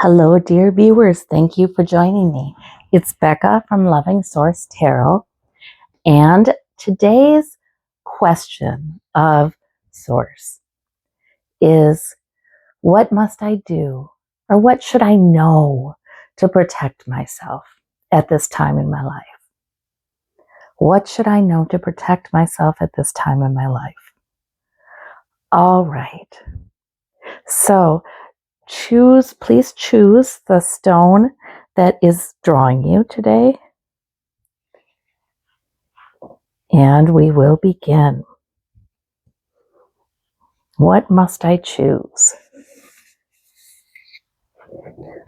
Hello, dear viewers. Thank you for joining me. It's Becca from Loving Source Tarot, and today's question of Source is, what must I do, or what should I know to protect myself at this time in my life? What should I know to protect myself at this time in my life? All right. So, please choose the stone that is drawing you today. And we will begin. What must I choose?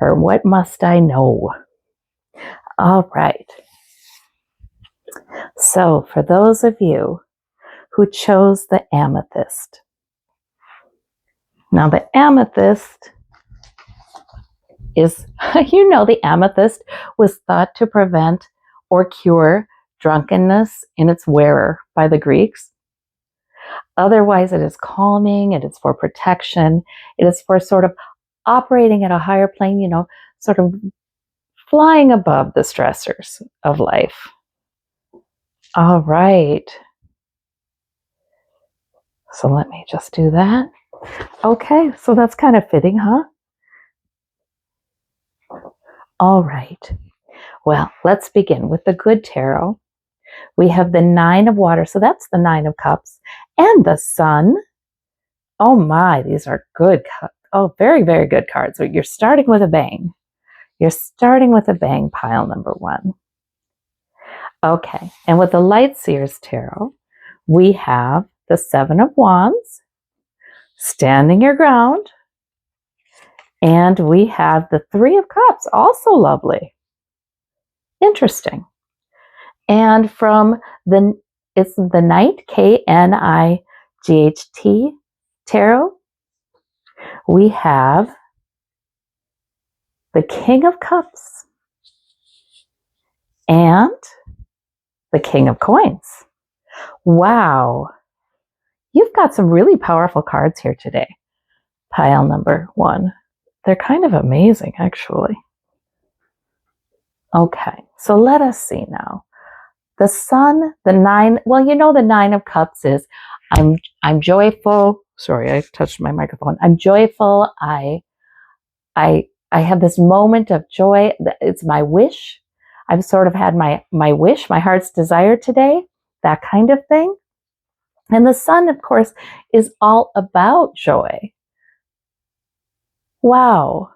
Or what must I know? All right. So for those of you who chose the amethyst. Now the amethyst is, the amethyst was thought to prevent or cure drunkenness in its wearer by the Greeks. Otherwise, it is calming, it is for protection, it is for sort of operating at a higher plane, sort of flying above the stressors of life. All right. So let me just do that. Okay, so that's kind of fitting, huh? All right. Well, let's begin with the good tarot. We have the Nine of Water, so that's the Nine of Cups, and the Sun. Oh my, these are good. Oh, very, very good cards. So you're starting with a bang. You're starting with a bang, pile number one. Okay, and with the Light Seers Tarot, we have the Seven of Wands, standing your ground, and we have the Three of Cups, also lovely. Interesting. And from it's the Knight, Knight Tarot, we have the King of Cups and the King of Coins. Wow. You've got some really powerful cards here today. Pile number one. They're kind of amazing, actually. Okay, so let us see now. The Sun, the Nine, well, the Nine of Cups is, I'm joyful. Sorry, I touched my microphone. I'm joyful. I have this moment of joy. It's my wish. I've sort of had my wish, my heart's desire today, that kind of thing. And the Sun, of course, is all about joy. Wow.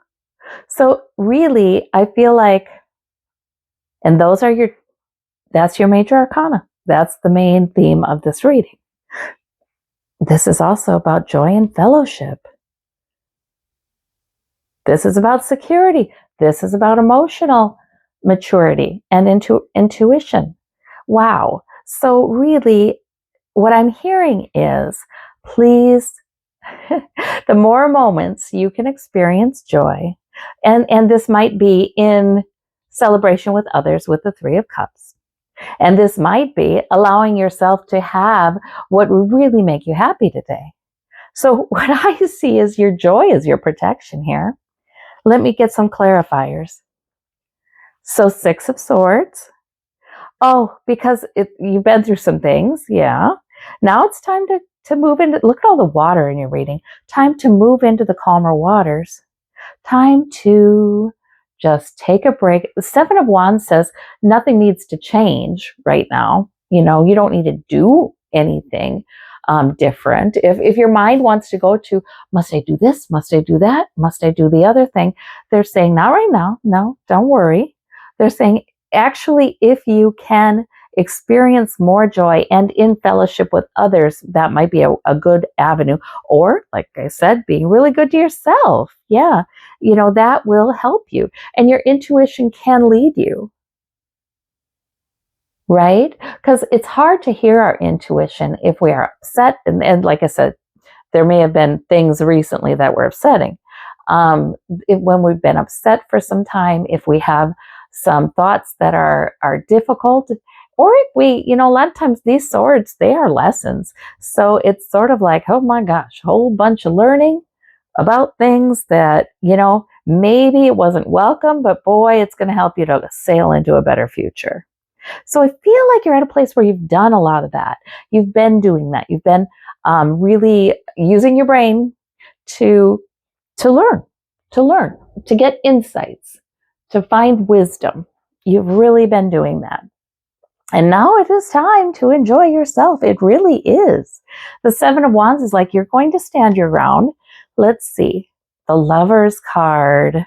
So really, I feel like, and that's your major arcana. That's the main theme of this reading. This is also about joy and fellowship. This is about security. This is about emotional maturity and intuition. Wow. So really, what I'm hearing is, please, the more moments you can experience joy, and this might be in celebration with others with the Three of Cups. And this might be allowing yourself to have what would really make you happy today. So what I see is your joy is your protection here. Let me get some clarifiers. So Six of Swords. Oh, because you've been through some things. Yeah. Now it's time to move into, look at all the water in your reading. Time to move into the calmer waters. Time to just take a break. The Seven of Wands says nothing needs to change right now. You don't need to do anything different. If your mind wants to go to, must I do this? Must I do that? Must I do the other thing? They're saying, not right now. No, don't worry. They're saying, actually, if you can experience more joy and in fellowship with others, that might be a good avenue. Or, like I said, being really good to yourself. Yeah, that will help you. And your intuition can lead you. Right? Because it's hard to hear our intuition if we are upset. And like I said, there may have been things recently that were upsetting. When we've been upset for some time, if we have some thoughts that are difficult, or if we, a lot of times these swords, they are lessons. So it's sort of like, oh my gosh, whole bunch of learning about things that, Maybe it wasn't welcome, but boy, it's going to help you to sail into a better future. So I feel like you're at a place where you've done a lot of that. You've been doing that. You've been really using your brain to learn, to get insights, to find wisdom. You've really been doing that. And now it is time to enjoy yourself. It really is. The Seven of Wands is like, you're going to stand your ground. Let's see. The Lover's card.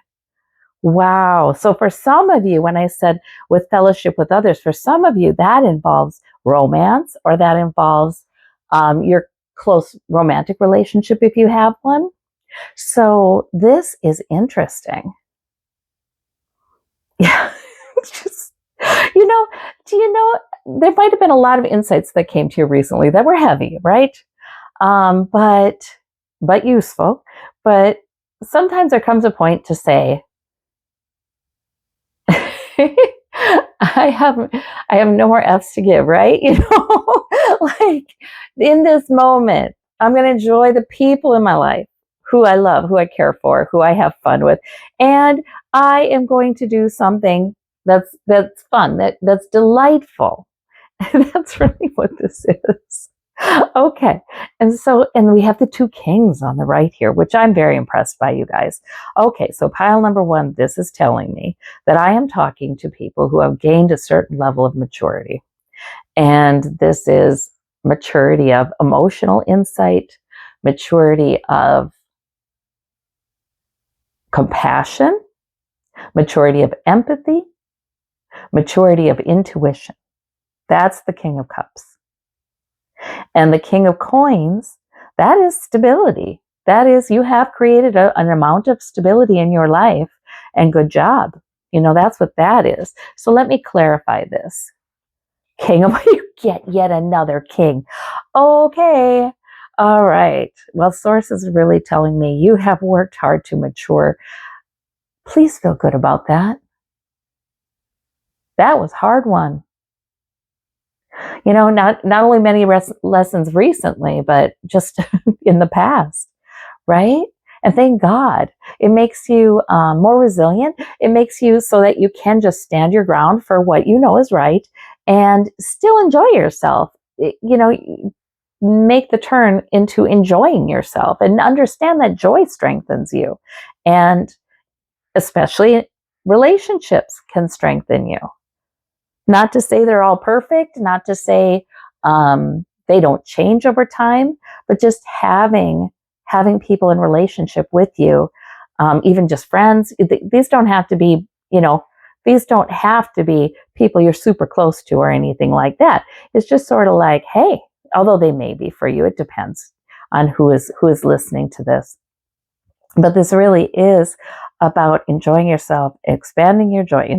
Wow. So for some of you, when I said with fellowship with others, for some of you, that involves romance, or that involves your close romantic relationship if you have one. So this is interesting. Yeah. Just, do you know, there might have been a lot of insights that came to you recently that were heavy, right? But useful. But sometimes there comes a point to say, I have no more F's to give, right? Like in this moment, I'm going to enjoy the people in my life who I love, who I care for, who I have fun with. And I am going to do something that's fun, that's delightful. That's really what this is. Okay. And we have the two kings on the right here, which I'm very impressed by, you guys. Okay. So pile number one, this is telling me that I am talking to people who have gained a certain level of maturity. And this is maturity of emotional insight, maturity of compassion, maturity of empathy, maturity of intuition. That's the King of Cups. And the King of Coins, that is stability. That is, you have created an amount of stability in your life, and good job. That's what that is. So let me clarify this. King of, you get yet another king. Okay. All right. Well, Source is really telling me you have worked hard to mature. Please feel good about that. That was hard one. Not only many lessons recently, but just in the past, right? And thank God, it makes you more resilient. It makes you so that you can just stand your ground for what you know is right and still enjoy yourself. Make the turn into enjoying yourself and understand that joy strengthens you. And especially relationships can strengthen you. Not to say they're all perfect, not to say they don't change over time, but just having people in relationship with you, even just friends. These don't have to be, these don't have to be people you're super close to or anything like that. It's just sort of like, hey, although they may be for you, it depends on who is listening to this. But this really is about enjoying yourself, expanding your joy,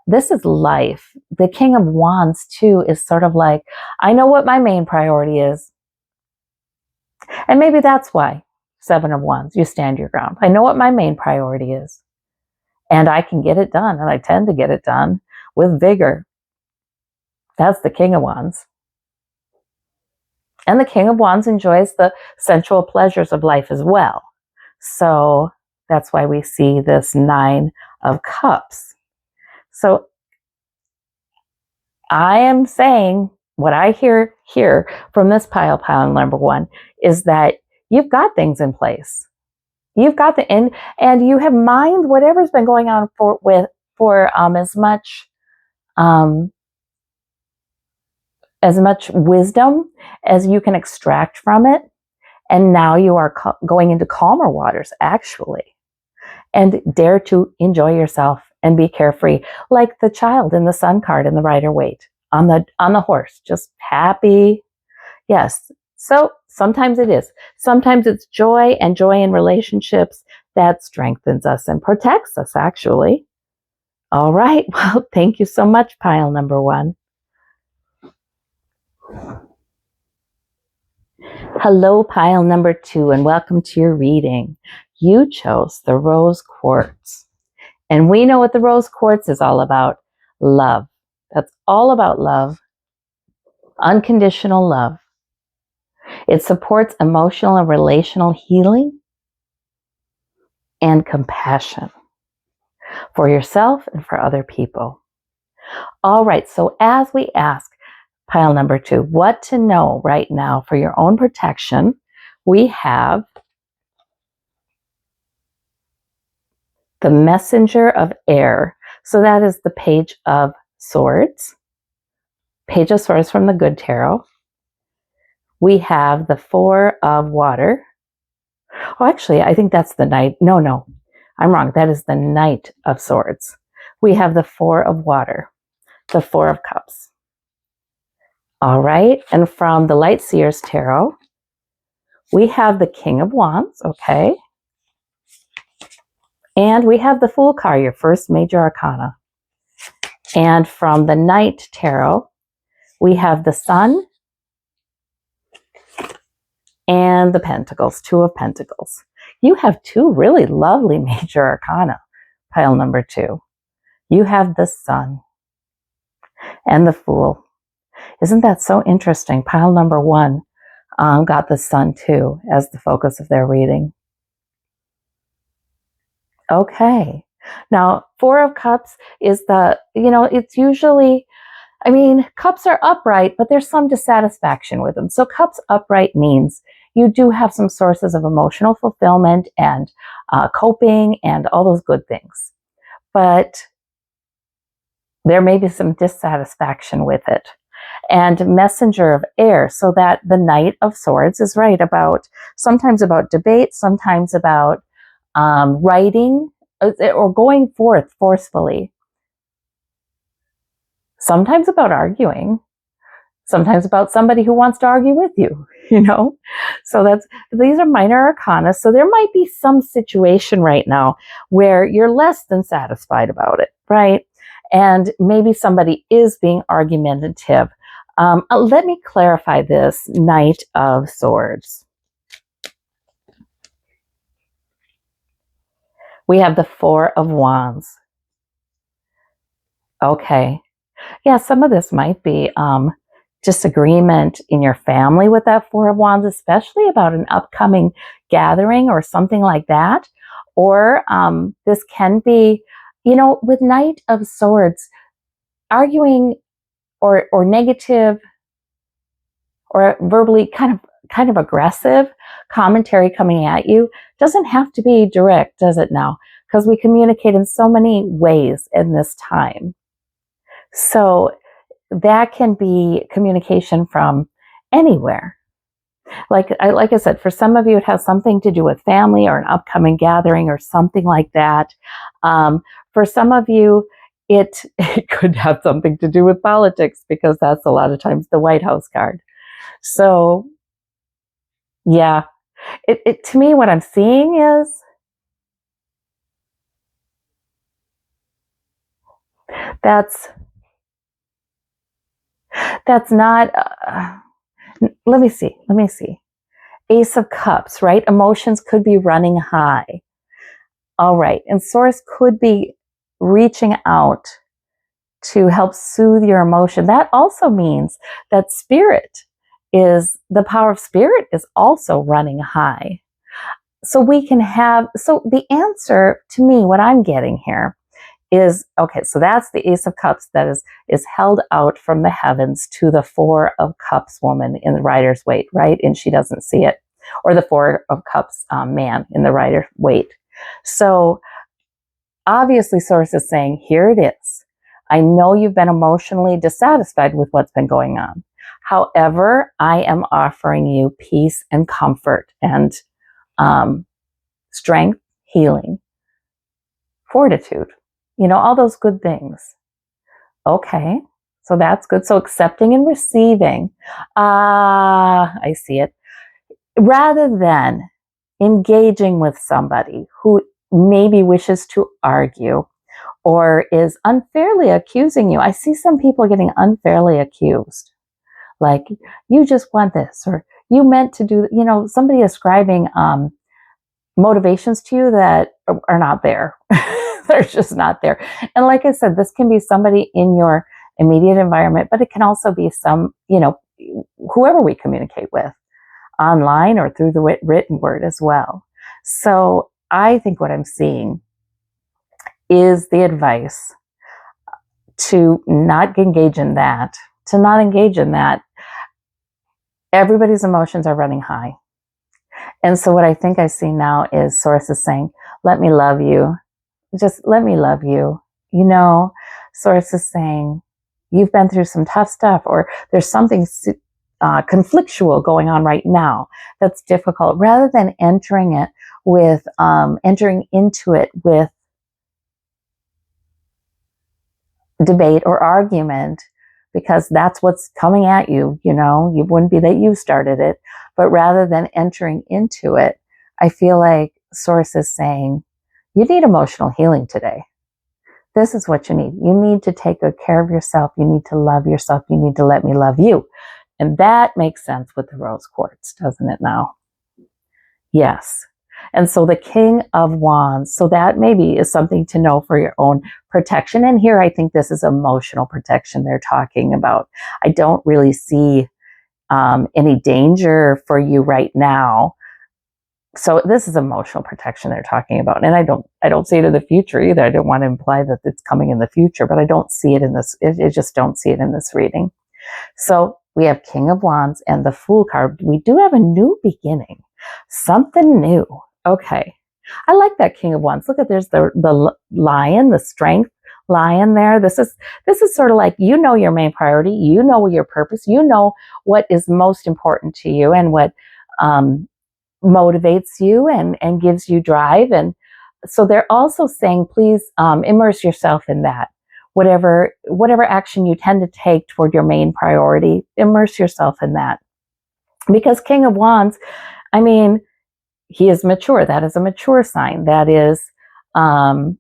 this is life. The King of Wands, too, is sort of like, I know what my main priority is. And maybe that's why, Seven of Wands, you stand your ground. I know what my main priority is. And I can get it done. And I tend to get it done with vigor. That's the King of Wands. And the King of Wands enjoys the sensual pleasures of life as well. So that's why we see this Nine of Cups. So I am saying what I hear here from this pile number one is that you've got things in place. You've got and you have mined whatever's been going on for as much wisdom as you can extract from it. And now you are going into calmer waters, actually, and dare to enjoy yourself and be carefree, like the child in the Sun card in the Rider-Waite on the horse, just happy. Yes. So sometimes it is. Sometimes it's joy, and joy in relationships that strengthens us and protects us, actually. All right. Well, thank you so much, pile number one. Hello, pile number two, and welcome to your reading. You chose the Rose Quartz. And we know what the Rose Quartz is all about. Love. That's all about love. Unconditional love. It supports emotional and relational healing. and compassion for yourself and for other people. All right, so as we ask pile number 2, what to know right now for your own protection, we have the Messenger of Air. So that is the Page of Swords. Page of Swords from the Good Tarot. We have the Four of Water. Oh, actually, I think that's the Knight. No, I'm wrong. That is the Knight of Swords. We have the Four of Water, the Four of Cups. All right, and from the Light Seers Tarot, we have the King of Wands, okay? And we have the Fool card, your first major arcana. And from the Night Tarot, we have the Sun and the Pentacles, Two of Pentacles. You have 2 really lovely major arcana, pile number 2. You have the Sun and the Fool. Isn't that so interesting? Pile number 1 got the Sun too as the focus of their reading. Okay. Now, Four of Cups is the, it's usually, cups are upright, but there's some dissatisfaction with them. So cups upright means you do have some sources of emotional fulfillment and coping and all those good things. But there may be some dissatisfaction with it. And Messenger of Air, so that the Knight of Swords is right about, sometimes about debate, sometimes about writing or going forth forcefully. Sometimes about arguing, sometimes about somebody who wants to argue with you, So these are minor arcana. So there might be some situation right now where you're less than satisfied about it, right? And maybe somebody is being argumentative. Let me clarify this Knight of Swords. We have the Four of Wands. Okay. Yeah, some of this might be disagreement in your family with that Four of Wands, especially about an upcoming gathering or something like that. Or this can be, with Knight of Swords, arguing or negative or verbally kind of aggressive commentary coming at you doesn't have to be direct, does it now? Because we communicate in so many ways in this time. So that can be communication from anywhere. Like I said, for some of you, it has something to do with family or an upcoming gathering or something like that. For some of you, it could have something to do with politics, because that's a lot of times the White House card. So, yeah, it to me, what I'm seeing is that's not. Let me see. Ace of Cups, right? Emotions could be running high. All right, and Source could be reaching out to help soothe your emotion. That also means that the power of Spirit is also running high. So the answer to me, what I'm getting here is, okay, so that's the Ace of Cups that is held out from the heavens to the Four of Cups woman in the Rider's Waite, right? And she doesn't see it. Or the Four of Cups man in the Rider's Waite. So obviously Source is saying, here it is. I know you've been emotionally dissatisfied with what's been going on. However, I am offering you peace and comfort and strength, healing, fortitude, all those good things. Okay, so that's good. So accepting and receiving. I see it. Rather than engaging with somebody who maybe wishes to argue or is unfairly accusing you. I see some people getting unfairly accused. Like, you just want this, or you meant to do, somebody ascribing motivations to you that are not there. They're just not there. And like I said, this can be somebody in your immediate environment, but it can also be some, whoever we communicate with online or through the written word as well. So I think what I'm seeing is the advice to not engage in that, Everybody's emotions are running high. And so what I think I see now is Source is saying, let me love you. Just let me love you. You know, Source is saying, you've been through some tough stuff, or there's something conflictual going on right now that's difficult, rather than entering into it with debate or argument, because that's what's coming at you. You know, it wouldn't be that you started it, but rather than entering into it, I feel like Source is saying, you need emotional healing today. This is what you need. You need to take good care of yourself. You need to love yourself. You need to let me love you. And that makes sense with the rose quartz, doesn't it now? Yes. And so the King of Wands, so that maybe is something to know for your own protection. And here I think this is emotional protection they're talking about. I don't really see any danger for you right now. So this is emotional protection they're talking about. And I don't see it in the future either. I don't want to imply that it's coming in the future, but I don't see it in this. I just don't see it in this reading. So we have King of Wands and the Fool card. We do have a new beginning, something new. Okay. I like that King of Wands. Look at, there's the lion, the strength lion there. This is sort of like, you know, your main priority, you know your purpose, you know what is most important to you and what motivates you and gives you drive. And so they're also saying, please immerse yourself in that. Whatever action you tend to take toward your main priority, immerse yourself in that. Because King of Wands, I mean, he is mature. That is a mature sign. That is, I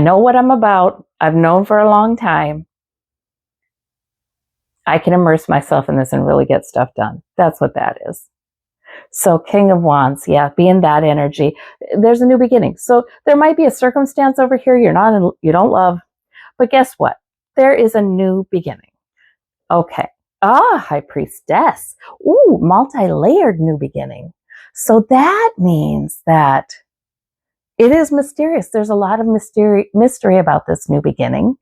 know what I'm about. I've known for a long time. I can immerse myself in this and really get stuff done. That's what that is. So King of Wands, yeah, be in that energy. There's a new beginning. So there might be a circumstance over here you don't love, but guess what? There is a new beginning. Okay. High Priestess. Ooh, multi-layered new beginning. So that means that it is mysterious. There's a lot of mystery about this new beginning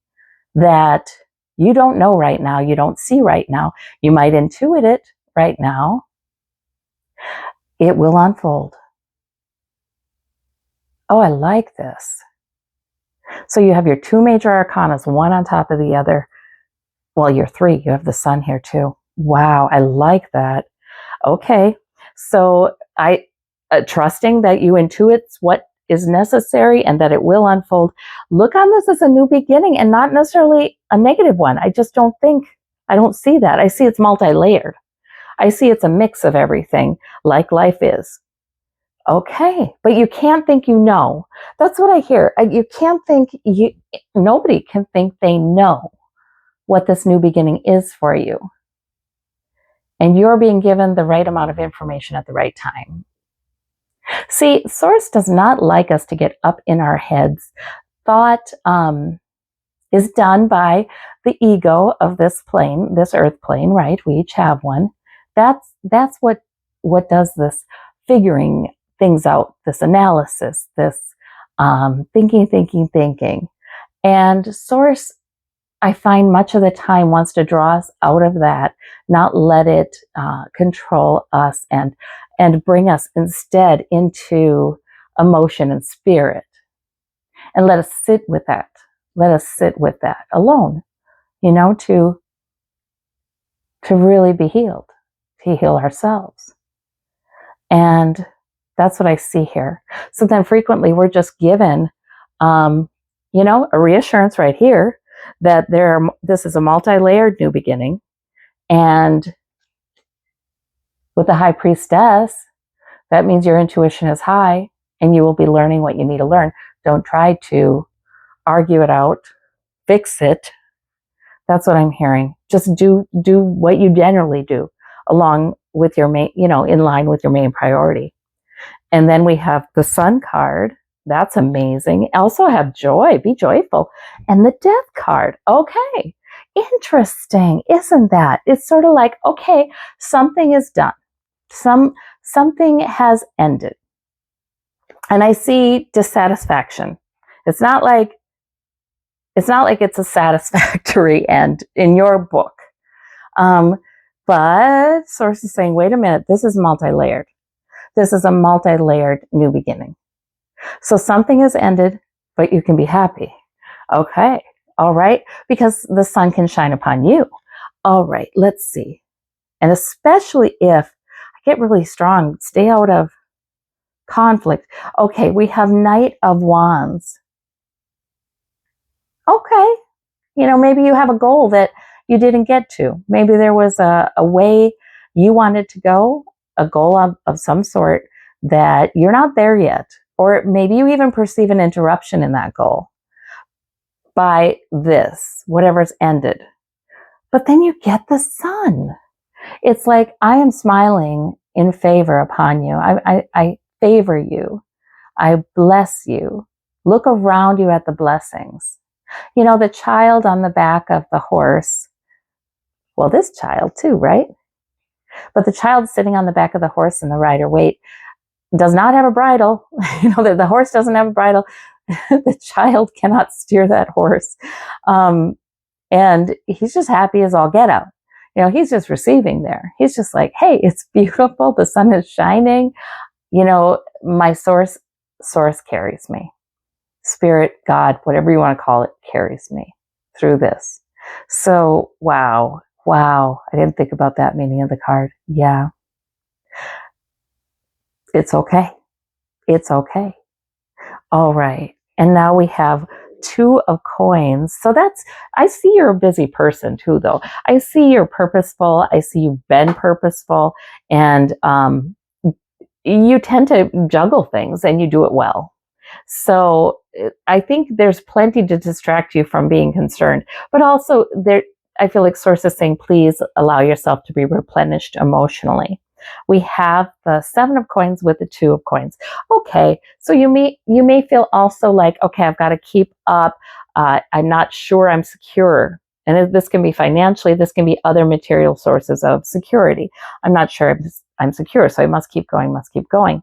that you don't know right now. You don't see right now. You might intuit it right now. It will unfold. Oh, I like this. So you have your two major arcanas, one on top of the other. Well, you're three. You have the sun here too. Wow, I like that. Okay, so I trusting that you intuit what is necessary and that it will unfold. Look on this as a new beginning and not necessarily a negative one. I don't see that. I see it's multi-layered. I see it's a mix of everything, like life is. Okay, but you can't think you know. That's what I hear. You can't think nobody can think they know what this new beginning is for you. And you're being given the right amount of information at the right time. See, Source does not like us to get up in our heads. Thought is done by the ego of this plane, this earth plane, right? We each have one. That's what does this figuring things out, this analysis, this thinking. And Source, I find much of the time wants to draw us out of that, not let it control us and bring us instead into emotion and spirit. And let us sit with that. Let us sit with that alone, you know, to really be healed, to heal ourselves. And that's what I see here. So then frequently we're just given, you know, a reassurance right here that this is a multi-layered new beginning. And with the High Priestess, that means your intuition is high and you will be learning what you need to learn. Don't try to argue it out, fix it. That's what I'm hearing. Just do what you generally do along with your main, you know, in line with your main priority. And then we have the Sun card. That's amazing. Also have joy, be joyful. And the Death card. Okay. Interesting. Isn't that? It's sort of like, okay, something is done. Something has ended. And I see dissatisfaction. It's not like it's a satisfactory end in your book. But Source is saying, wait a minute, this is multi-layered. This is a multi-layered new beginning. So something has ended, but you can be happy. Okay. All right. Because the sun can shine upon you. All right. Let's see. And especially if I get really strong, stay out of conflict. Okay. We have Knight of Wands. Okay. You know, maybe you have a goal that you didn't get to. Maybe there was a way you wanted to go, a goal of some sort that you're not there yet. Or maybe you even perceive an interruption in that goal by this, whatever's ended. But then you get the sun. It's like, I am smiling in favor upon you. I favor you. I bless you. Look around you at the blessings. You know, the child on the back of the horse, well, this child too, right? But the child sitting on the back of the horse and the rider Waite does not have a bridle. You know, the horse doesn't have a bridle. The child cannot steer that horse. And he's just happy as all get out. You know, he's just receiving there. He's just like, hey, it's beautiful. The sun is shining. You know, my source carries me. Spirit, God, whatever you want to call it, carries me through this. So, wow. I didn't think about that meaning of the card. Yeah. It's okay. It's okay. All right. And now we have Two of Coins. So I see you're a busy person too, though. I see you're purposeful. I see you've been purposeful, and you tend to juggle things and you do it well. So I think there's plenty to distract you from being concerned, but also I feel like Source is saying, please allow yourself to be replenished emotionally. We have the Seven of Coins with the Two of Coins. Okay, so you may feel also like, okay, I've got to keep up. I'm not sure I'm secure. And this can be financially, this can be other material sources of security. I'm not sure if I'm secure, so I must keep going.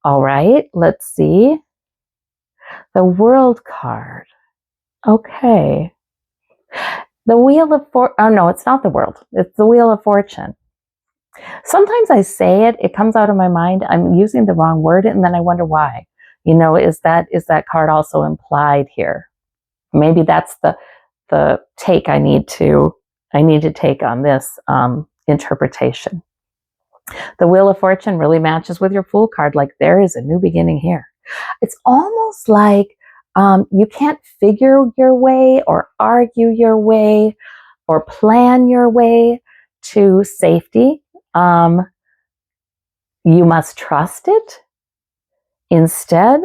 All right, let's see. The World card. Okay. The Wheel of Fortune. Oh, no, it's not the World. It's the Wheel of Fortune. Sometimes I say it comes out of my mind. I'm using the wrong word, and then I wonder why. You know, is that card also implied here? Maybe that's the take I need to take on this interpretation. The Wheel of Fortune really matches with your Fool card. Like, there is a new beginning here. It's almost like you can't figure your way or argue your way or plan your way to safety. You must trust it instead.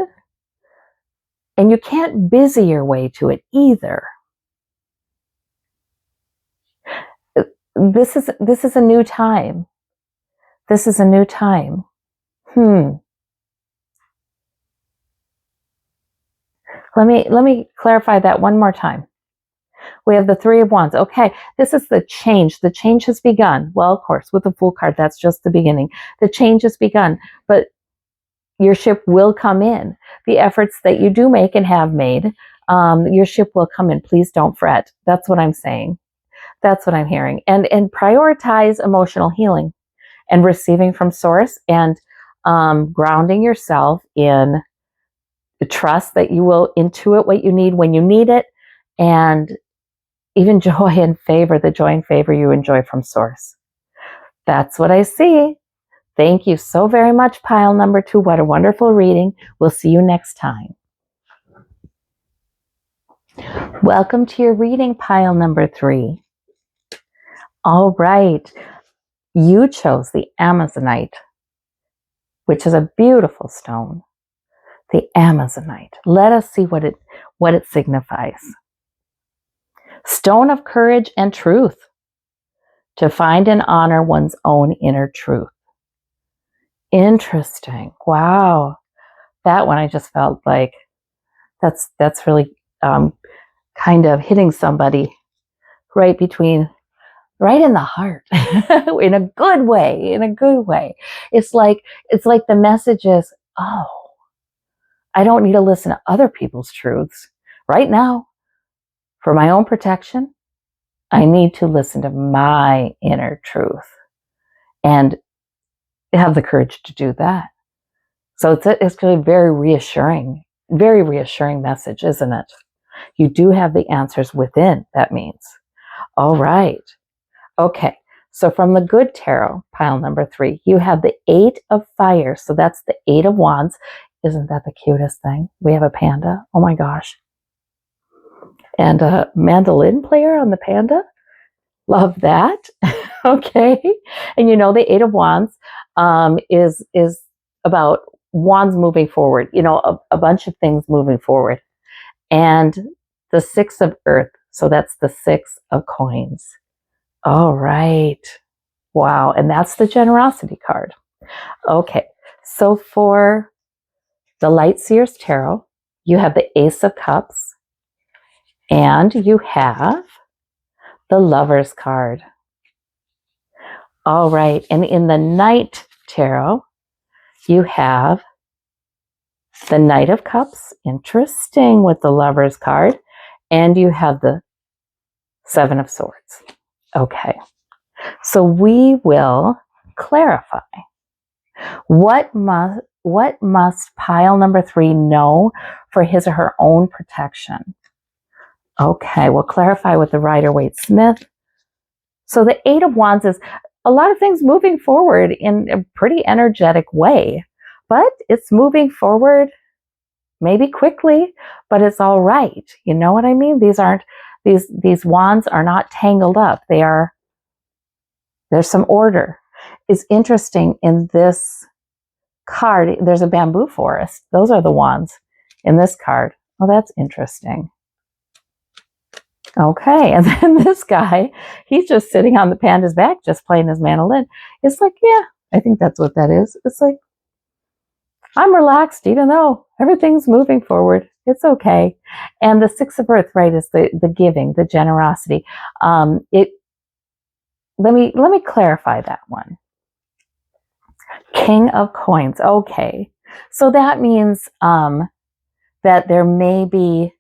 And you can't busy your way to it either. This is a new time. This is a new time. Let me clarify that one more time. We have the Three of Wands. Okay, this is the change. The change has begun. Well, of course, with the Fool card, that's just the beginning. The change has begun, but your ship will come in. The efforts that you do make and have made, your ship will come in. Please don't fret. That's what I'm saying. That's what I'm hearing. And prioritize emotional healing and receiving from Source, and grounding yourself in the trust that you will intuit what you need when you need it, and even joy and favor, the joy and favor you enjoy from Source. That's what I see. Thank you so very much, pile number 2. What a wonderful reading. We'll see you next time. Welcome to your reading, pile number 3. All right. You chose the Amazonite, which is a beautiful stone. The Amazonite. Let us see what it signifies. Stone of courage and truth. To find and honor one's own inner truth. Interesting. Wow. That one, I just felt like that's really kind of hitting somebody right in the heart. in a good way. It's like the message is, oh, I don't need to listen to other people's truths. Right now, for my own protection, I need to listen to my inner truth and have the courage to do that. So it's a very reassuring message, isn't it? You do have the answers within, that means. All right. Okay. So from the good tarot, pile number 3, you have the 8 of fire. So that's the 8 of wands. Isn't that the cutest thing? We have a panda. Oh my gosh. And a mandolin player on the panda. Love that. Okay. And you know, the 8 of wands is about wands moving forward, you know, a bunch of things moving forward. And the 6 of earth. So that's the 6 of coins. All right. Wow. And that's the generosity card. Okay. So for the light Seers Tarot, you have the Ace of Cups and you have the Lover's card. All right. And in the Night Tarot, you have the Knight of Cups. Interesting with the Lover's card. And you have the 7 of Swords. Okay. So we will clarify. What must pile number 3 know for his or her own protection? Okay, we'll clarify with the Rider Waite-Smith. So the 8 of wands is a lot of things moving forward in a pretty energetic way, but it's moving forward maybe quickly, but it's all right. You know what I mean? These wands are not tangled up. There's some order. It's interesting in this card, there's a bamboo forest. Those are the wands in this card. Oh, that's interesting. Okay, and then this guy, he's just sitting on the panda's back, just playing his mandolin. It's like, yeah, I think that's what that is. It's like, I'm relaxed, even though everything's moving forward. It's okay. And the 6 of earth, right, is the giving, the generosity. Let me clarify that one. King of coins. Okay, so that means that there may be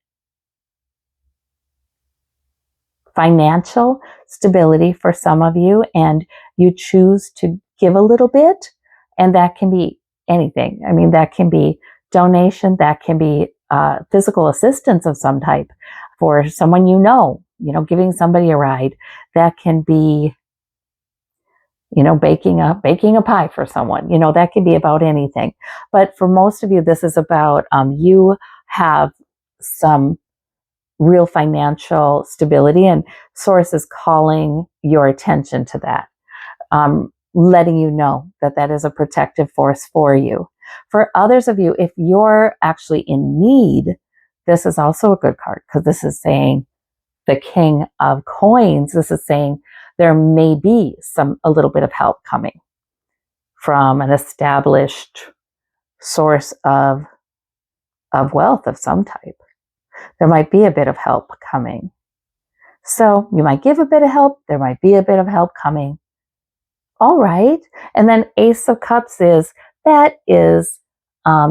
financial stability for some of you, and you choose to give a little bit, and that can be anything. I mean, that can be donation, that can be physical assistance of some type for someone you know, giving somebody a ride. That can be, baking a pie for someone. That can be about anything. But for most of you, this is about you have some real financial stability, and Source is calling your attention to that, letting you know that that is a protective force for you. For others of you, if you're actually in need, this is also a good card, because this is saying the King of Coins. This is saying there may be a little bit of help coming from an established source of wealth of some type. There might be a bit of help coming. So you might give a bit of help. There might be a bit of help coming. All right. And then Ace of Cups is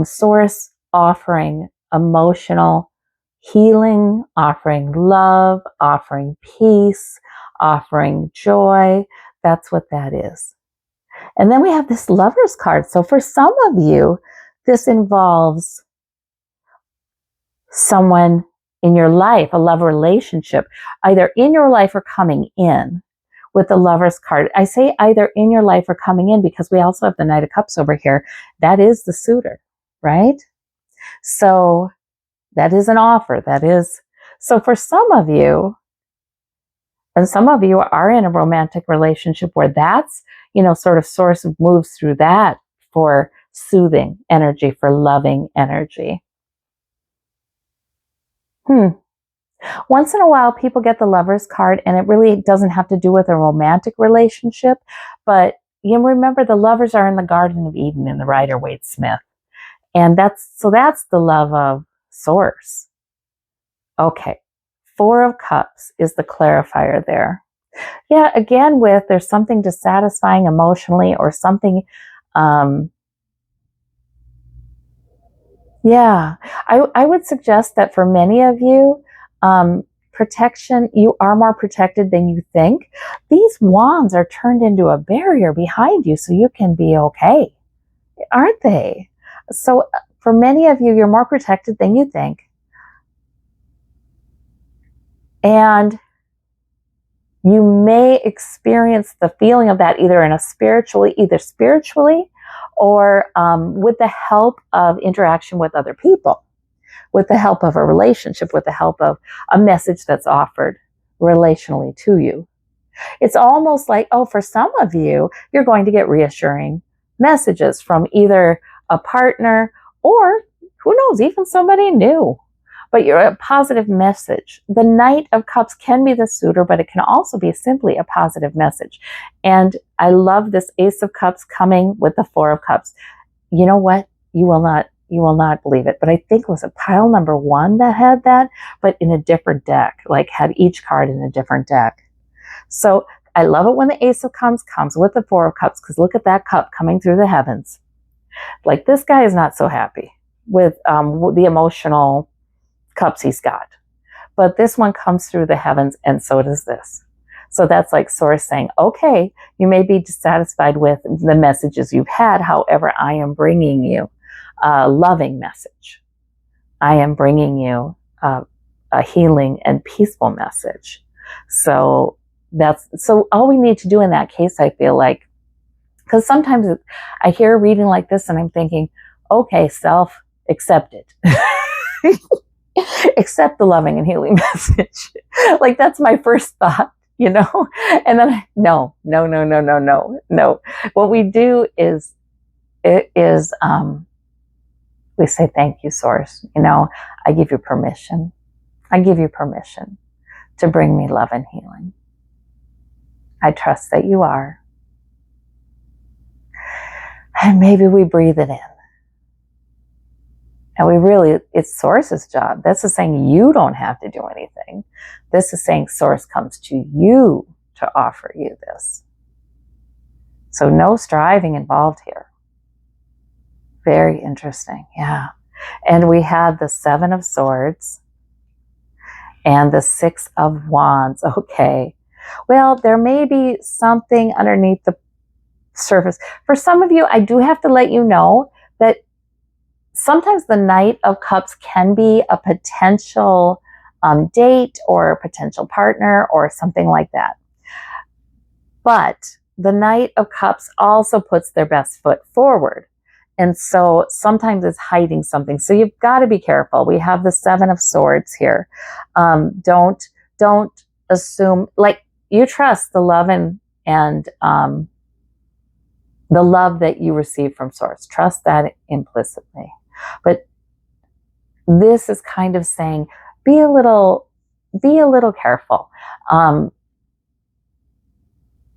Source offering emotional healing, offering love, offering peace, offering joy. That's what that is. And then we have this Lover's card. So for some of you, this involves someone in your life, a love relationship, either in your life or coming in. With the Lover's card, I say either in your life or coming in because we also have the Knight of Cups over here. That is the suitor, right? So that is an offer. So for some of you, and some of you are in a romantic relationship where that's, sort of Source moves through that for soothing energy, for loving energy. Once in a while, people get the Lover's card, and it really doesn't have to do with a romantic relationship. But you remember, the lovers are in the Garden of Eden in the Rider Waite-Smith. And that's the love of Source. Okay. 4 of Cups is the clarifier there. Yeah, again, there's something dissatisfying emotionally, or something Yeah, I would suggest that for many of you, protection, you are more protected than you think. These wands are turned into a barrier behind you so you can be okay, aren't they? So for many of you, you're more protected than you think. And you may experience the feeling of that either spiritually or with the help of interaction with other people, with the help of a relationship, with the help of a message that's offered relationally to you. It's almost like, oh, for some of you, you're going to get reassuring messages from either a partner or, who knows, even somebody new. But you're a positive message. The Knight of Cups can be the suitor, but it can also be simply a positive message. And I love this Ace of Cups coming with the Four of Cups. You know what? You will not believe it, but I think it was a pile number 1 that had that, but in a different deck, like had each card in a different deck. So I love it when the Ace of Cups comes with the Four of Cups, because look at that cup coming through the heavens. Like, this guy is not so happy with the emotional cups he's got. But this one comes through the heavens, and so does this. So that's like Source saying, okay, you may be dissatisfied with the messages you've had. However, I am bringing you a loving message. I am bringing you a healing and peaceful message. So all we need to do in that case, I feel like, because sometimes I hear a reading like this and I'm thinking, okay, self, accept it. Accept the loving and healing message. Like, that's my first thought, And then no. What we do is we say, thank you, Source. I give you permission. I give you permission to bring me love and healing. I trust that you are. And maybe we breathe it in. And it's Source's job. This is saying you don't have to do anything. This is saying Source comes to you to offer you this. So no striving involved here. Very interesting. Yeah. And we have the Seven of Swords and the Six of Wands. Okay. Well, there may be something underneath the surface. For some of you, I do have to let you know that sometimes the Knight of Cups can be a potential date or a potential partner or something like that. But the Knight of Cups also puts their best foot forward. And so sometimes it's hiding something. So you've got to be careful. We have the Seven of Swords here. Don't assume, like, you trust the love and the love that you receive from Source. Trust that implicitly. But this is kind of saying, be a little careful.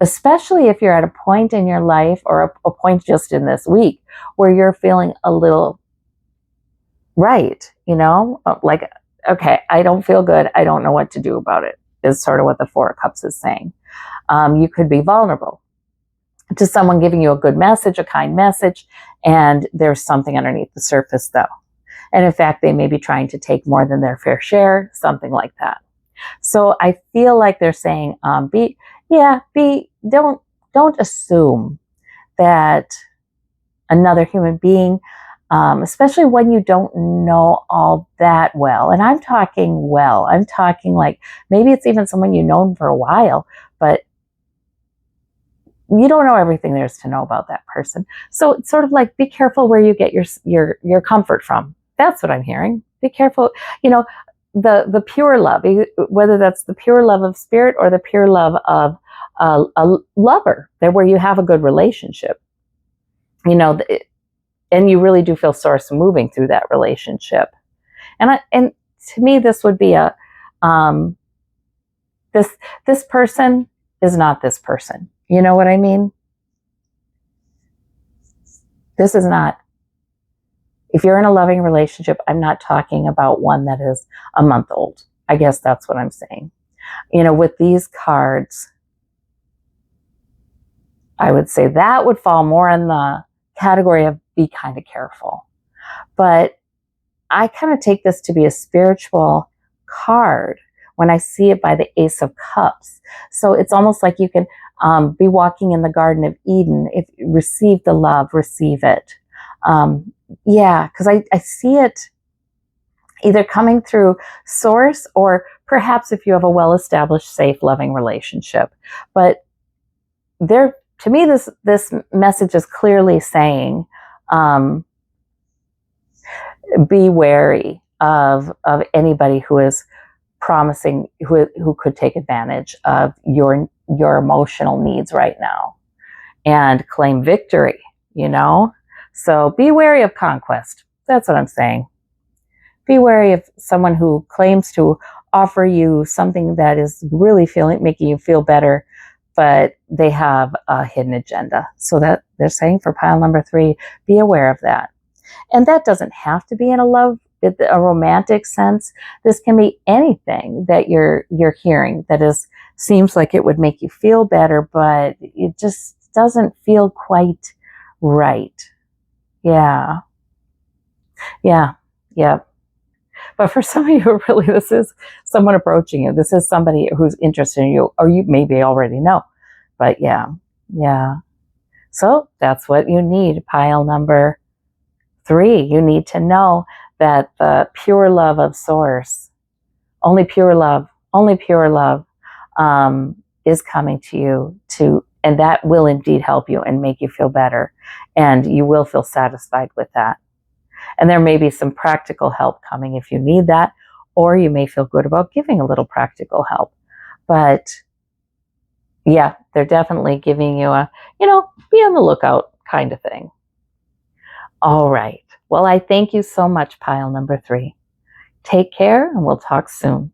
Especially if you're at a point in your life or a point just in this week where you're feeling a little right, like, okay, I don't feel good. I don't know what to do about it, is sort of what the Four of Cups is saying. You could be vulnerable to someone giving you a good message, a kind message, and there's something underneath the surface though. And in fact, they may be trying to take more than their fair share, something like that. So I feel like they're saying, don't assume that another human being, especially when you don't know all that well. And I'm talking like maybe it's even someone you've known for a while, but you don't know everything there is to know about that person. So it's sort of like, be careful where you get your comfort from. That's what I'm hearing. Be careful, the pure love, whether that's the pure love of spirit or the pure love of a lover, that where you have a good relationship, and you really do feel Source moving through that relationship. And to me, this would be this person is not this person. You know what I mean? This is not, if you're in a loving relationship, I'm not talking about one that is a month old. I guess that's what I'm saying. With these cards, I would say that would fall more in the category of be kind of careful. But I kind of take this to be a spiritual card when I see it by the Ace of Cups. So it's almost like you can be walking in the Garden of Eden. If you receive the love, receive it. Yeah, because I see it either coming through source, or perhaps if you have a well-established, safe, loving relationship. But there, to me, this message is clearly saying, be wary of anybody who is promising, who could take advantage of your emotional needs right now and claim victory, So be wary of conquest. That's what I'm saying. Be wary of someone who claims to offer you something that is really making you feel better, but they have a hidden agenda. So that they're saying for pile number 3, be aware of that. And that doesn't have to be in a romantic sense. This can be anything that you're hearing that seems like it would make you feel better, but it just doesn't feel quite right. Yeah. But for some of you, really, this is someone approaching you. This is somebody who's interested in you, or you maybe already know. But yeah. So that's what you need, pile number 3. You need to know that the pure love of source, only pure love, is coming to you, and that will indeed help you and make you feel better. And you will feel satisfied with that. And there may be some practical help coming if you need that, or you may feel good about giving a little practical help. But yeah, they're definitely giving you a, be on the lookout kind of thing. All right. Well, I thank you so much, pile number 3. Take care, and we'll talk soon.